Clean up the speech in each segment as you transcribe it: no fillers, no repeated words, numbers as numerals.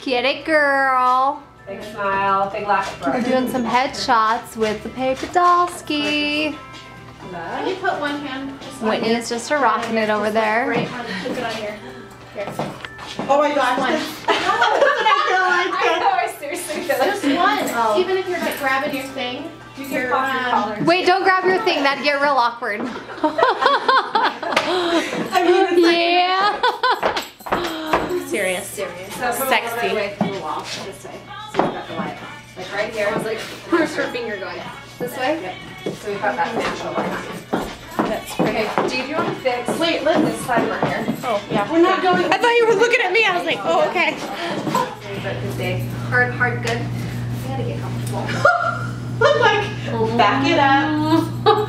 Get it, girl. Big smile, big laugh. We're doing some headshots with the paper doll ski. Can you put one hand? Whitney is just rocking it over there. Right hand, put it on here. Here. Oh my gosh. One. I know, I seriously feel like Just one. Even if you're like grabbing your thing. you can pop your collar. Wait, don't grab your thing. That'd get real awkward. I mean, it's like Yeah. Serious. So Sexy. Way through the wall, this way. So we've got the light. Like right here. I was like, where's her finger going? This way? Yep. So we've got that natural light on. That's pretty. Okay, do you want to fix Wait, let this side right here? Oh, yeah. we're not going. I thought you were looking at me. I was like, oh, okay. Hard, good. I gotta get comfortable. I'm like, back it up.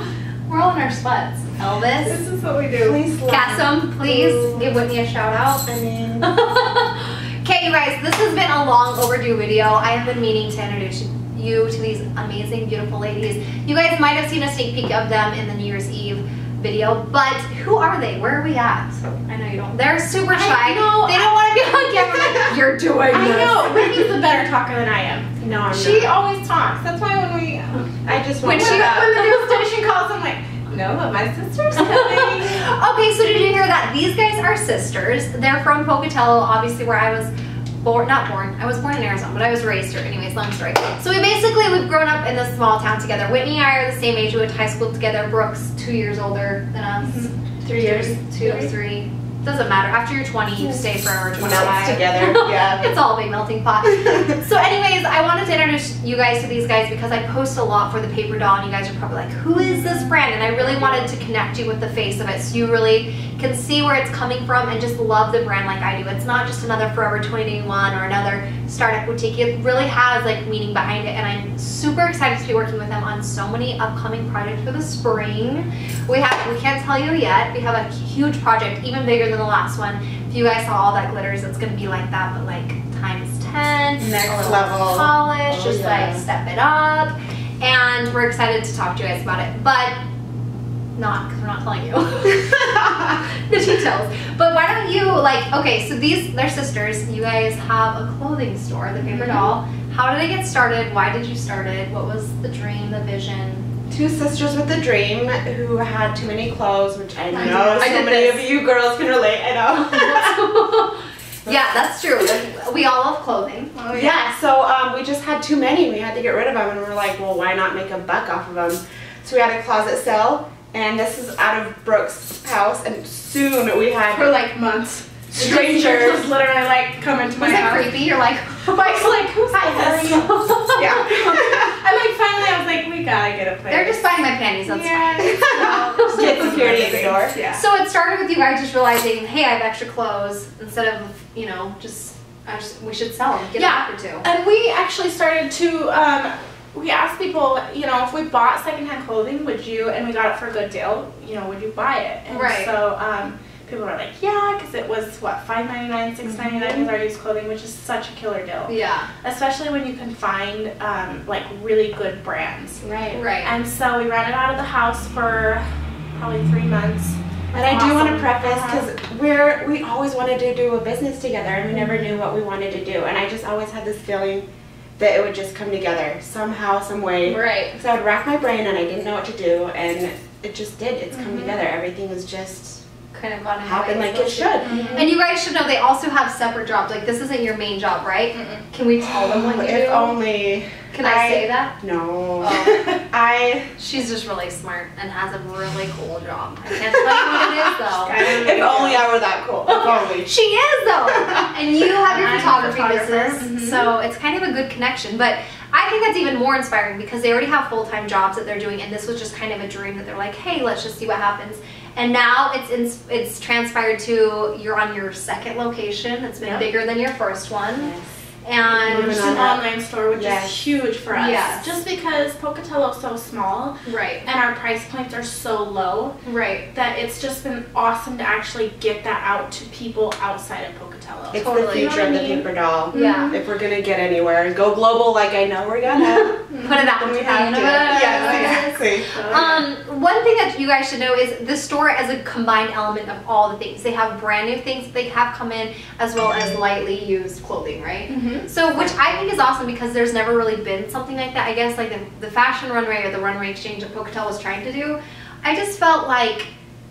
We're all in our sweats. Elvis. This is what we do. Please Cassim, please give Whitney a shout out. I mean, Okay, you guys, this has been a long overdue video. I have been meaning to introduce you to these amazing, beautiful ladies. You guys might have seen a sneak peek of them in the New Year's Eve video, but who are they? Where are we at? I know you don't. They're super shy. They don't want to be on camera. You're doing I this. know. Whitney's the better talker than I am. no, I'm She not. always talks. That's why when we I just when want she to. when the news station calls, I'm like, no, but my sister's coming. Okay, so did you hear that? These guys are sisters. They're from Pocatello, obviously where I was born, I was born in Arizona, but I was raised here. Anyways, long story. So we've grown up in this small town together. Whitney and I are the same age. We went to high school together. Brooke's 2 years older than us. 3 years. 2, 3. Doesn't matter. After you're 20, you stay forever. 25. Melts together. Yeah. It's all a big melting pot. So anyways, I wanted to introduce you guys to these guys because I post a lot for the paper doll and you guys are probably like, who is this brand? And I really wanted to connect you with the face of it so you really can see where it's coming from and just love the brand like I do. It's not just another Forever 21 or another startup boutique. It really has like meaning behind it and I'm super excited to be working with them on so many upcoming projects for the spring. We can't tell you yet. We have a huge project, even bigger than the last one. If you guys saw all that glitters, it's gonna be like that, but like times 10. Next a little level. polish, Oh, just yeah. like step it up. And we're excited to talk to you guys about it, but not because we're not telling you the details. But why don't you okay, so they're sisters. You guys have a clothing store, the Paper Doll. How did it get started? Why did you start it? What was the dream, the vision? Two sisters with a dream who had too many clothes, which I I know did. so many of you girls can relate. I know. Yeah, that's true. We all love clothing. Oh, yeah, so we just had too many. We had to get rid of them, and we were like, well, why not make a buck off of them? So we had a closet sale, and this is out of Brooke's house, and soon we had For like months. strangers. Just literally like coming to my Was it house. creepy? You're like, Mike's like, who's this? Yeah. And like finally I was like, we gotta get a place. they're just buying my panties. That's yeah. Get security at the door. Yeah. So it started with you guys just realizing, hey, I have extra clothes instead of, we should sell them, get a Yeah. pack or two. And we actually started to, we asked people, if we bought secondhand clothing, would you, and we got it for a good deal, would you buy it? And Right. so people were like, yeah, because it was, what, $5.99, $6.99 is our used clothing, which is such a killer deal. Yeah. Especially when you can find, like, really good brands. Right. And so we rented out of the house for probably 3 months. And I do want to Awesome. preface, because we always wanted to do a business together, and we never knew what we wanted to do. And I just always had this feeling that it would just come together somehow, some way. Right. So I would rack my brain, and I didn't know what to do, and it just did. It's come together. Everything is just Kind of gone in happened ways. like it should. And you guys should know they also have separate jobs. Like this isn't your main job, right? Can we tell them what you If do? only. Can I say that? No. Oh. She's just really smart and has a really cool job. I can't tell you what it is though. If only I were that cool. If only. She is though. And you have your I'm a photography photographer. business, so it's kind of a good connection. But I think that's even more inspiring because they already have full-time jobs that they're doing, and this was just kind of a dream that they're like, hey, let's just see what happens. And now it's transpired to you're on your second location. It's been bigger than your first one. Yes. And It's an online store, which Yes. is huge for us. Yes. Just because Pocatello's so small right, and our price points are so low right. that it's just been awesome to actually get that out to people outside of Pocatello. Pocatello. It's Totally. the future of the paper doll. Yeah. If we're gonna get anywhere and go global, like I know we're gonna, Put it out then into we the have to. universe. Yeah, exactly. One thing that you guys should know is the store as a combined element of all the things. They have brand new things that they have come in, as well as lightly used clothing, right? So, which I think is awesome because there's never really been something like that. I guess like the fashion runway or the runway exchange that Pocatello was trying to do. I just felt like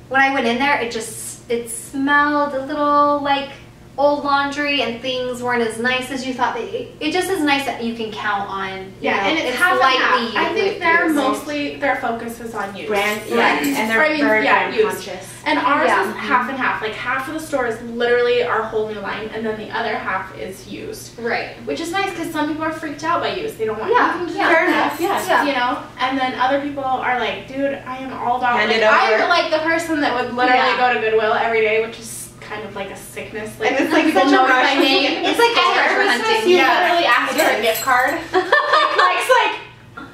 when I went in there, it smelled a little like old laundry and things weren't as nice as you thought. It just is nice that you can count on. Yeah, you know, and it's half and half. I think they're used. mostly, their focus is on use. Brand, yeah, and they're very brand conscious. And ours is half and half. Like half of the store is literally our whole new line, and then the other half is used. Right. Which is nice because some people are freaked out by used. They don't want anything to do fair with enough, us, yeah. you know. And then other people are like, dude, I am all about. Hand Like, it over. I'm like the person that would literally go to Goodwill every day, which is kind of like a sickness. Like, And it's like people such a know rush. my name. It's like At treasure Christmas, hunting. you Yeah. literally ask It for a is. gift card. Mike's like,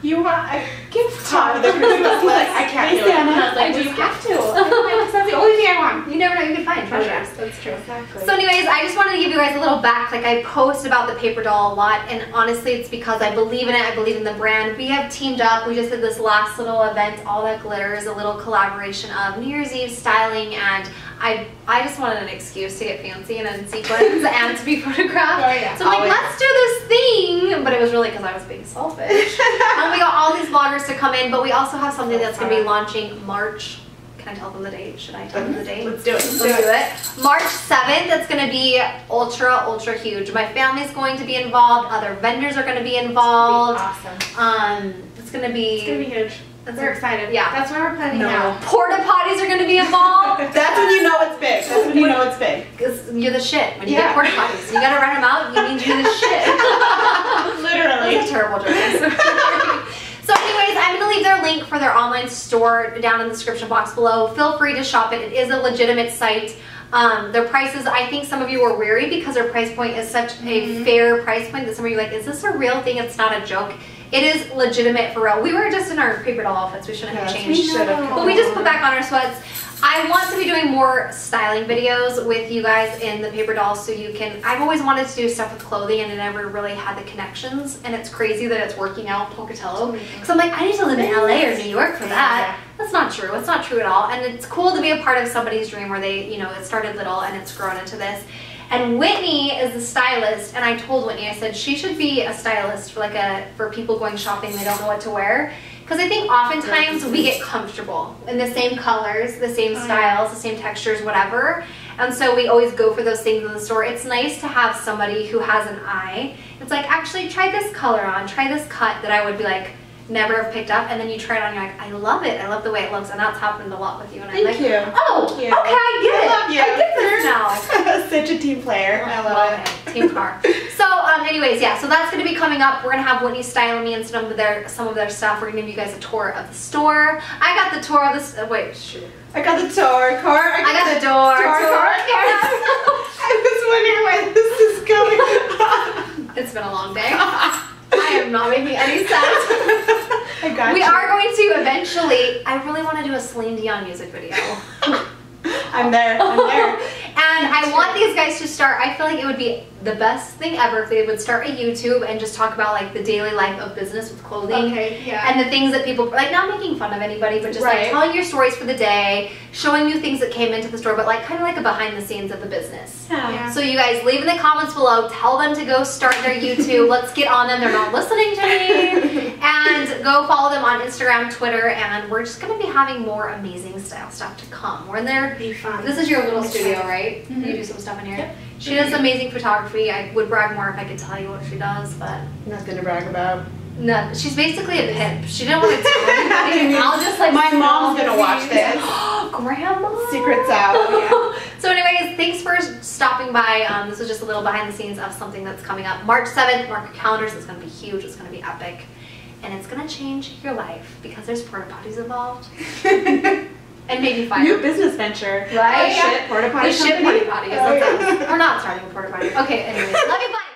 you want a gift Top card? of the Christmas list. I can't do it. And I was like, well, you have to. Because that's the only thing I want. You never know, you can find treasures. That's true. Exactly. So anyways, I just wanted to give you guys a little back. Like I post about the paper doll a lot, and honestly it's because I believe in it. I believe in the brand. We have teamed up. We just did this last little event, All That Glitters, a little collaboration of New Year's Eve styling, and I just wanted an excuse to get fancy and in sequins and to be photographed. Oh, yeah. So I'm like, let's do this thing. But it was really because I was being selfish. And we got all these vloggers to come in, but we also have something that's going to be launching March. Can I tell them the date? Should I tell them the date? Let's do it. Let's do it. March 7th, it's going to be ultra huge. My family's going to be involved. Other vendors are going to be involved. Awesome. It's going to be huge. We're excited. Yeah. That's why we're planning now. Porta potties are going to be involved. That's when you know it's big. That's when you know it's big. Because you're the shit. When you get porta potties, you got to rent them out. You mean you're the shit. Literally. That's a terrible joke. So anyways, I'm going to leave their link for their online store down in the description box below. Feel free to shop it. It is a legitimate site. Their prices, I think some of you are wary because their price point is such a fair price point that some of you are like, is this a real thing? It's not a joke. It is legitimate for real. We were just in our paper doll outfits. We shouldn't have changed. We should have. But we just put back on our sweats. I want to be doing more styling videos with you guys in the paper dolls so you can, I've always wanted to do stuff with clothing and I never really had the connections, and it's crazy that it's working out in Pocatello. Because I'm like, I need to live in LA or New York for that. That's not true. It's not true at all. And it's cool to be a part of somebody's dream where they, you know, it started little and it's grown into this. And Whitney is the stylist, and I told Whitney, I said she should be a stylist for for people going shopping, they don't know what to wear. Because I think oftentimes we get comfortable in the same colors, the same styles, the same textures, whatever. And so we always go for those things in the store. It's nice to have somebody who has an eye. It's like, actually try this color on, try this cut that I would be like, never have picked up, and then you try it on, you're like, I love it. I love the way it looks, and that's happened a lot with you. And I'm like, oh, okay, I get it. love you. I get this now. Such a team player. I love it. Team car. So, anyways, yeah. So that's going to be coming up. We're going to have Whitney styling me and some of their stuff. We're going to give you guys a tour of the store. I got the tour of this. Wait, shoot. I got the tour. I got the door. I was wondering where this is going. It's been a long day. I am not making any sense. I got We you. are going to eventually, I really want to do a Celine Dion music video. I'm there. And I want these guys to start, I feel like it would be the best thing ever if they would start a YouTube and just talk about like the daily life of business with clothing. Okay, yeah. And the things that people, like not making fun of anybody, but just like telling your stories for the day, showing you things that came into the store, but like kind of like a behind the scenes of the business. Yeah. So you guys leave in the comments below, tell them to go start their YouTube. Let's get on them. They're not listening to me. And go follow them on Instagram, Twitter, and we're just going to be having more amazing style stuff to come. We're in there. Be fun. This is your little studio, right? Mm-hmm. You do some stuff in here? Yep. She does amazing photography. I would brag more if I could tell you what she does, but Nothing to brag about. no, she's basically a pimp. She didn't want to tell anybody. I'll just like My mom's gonna watch this. Grandma. Secrets out. Yeah. So anyways, thanks for stopping by. This was just a little behind the scenes of something that's coming up. March 7th, mark your calendars. It's going to be huge. It's going to be epic. And it's going to change your life because there's porta potties involved. And maybe fire. New business venture. Right? Shit, porta potty The shit company. porta potty. We're not starting a porta potty. Okay, anyways. Love you, bye.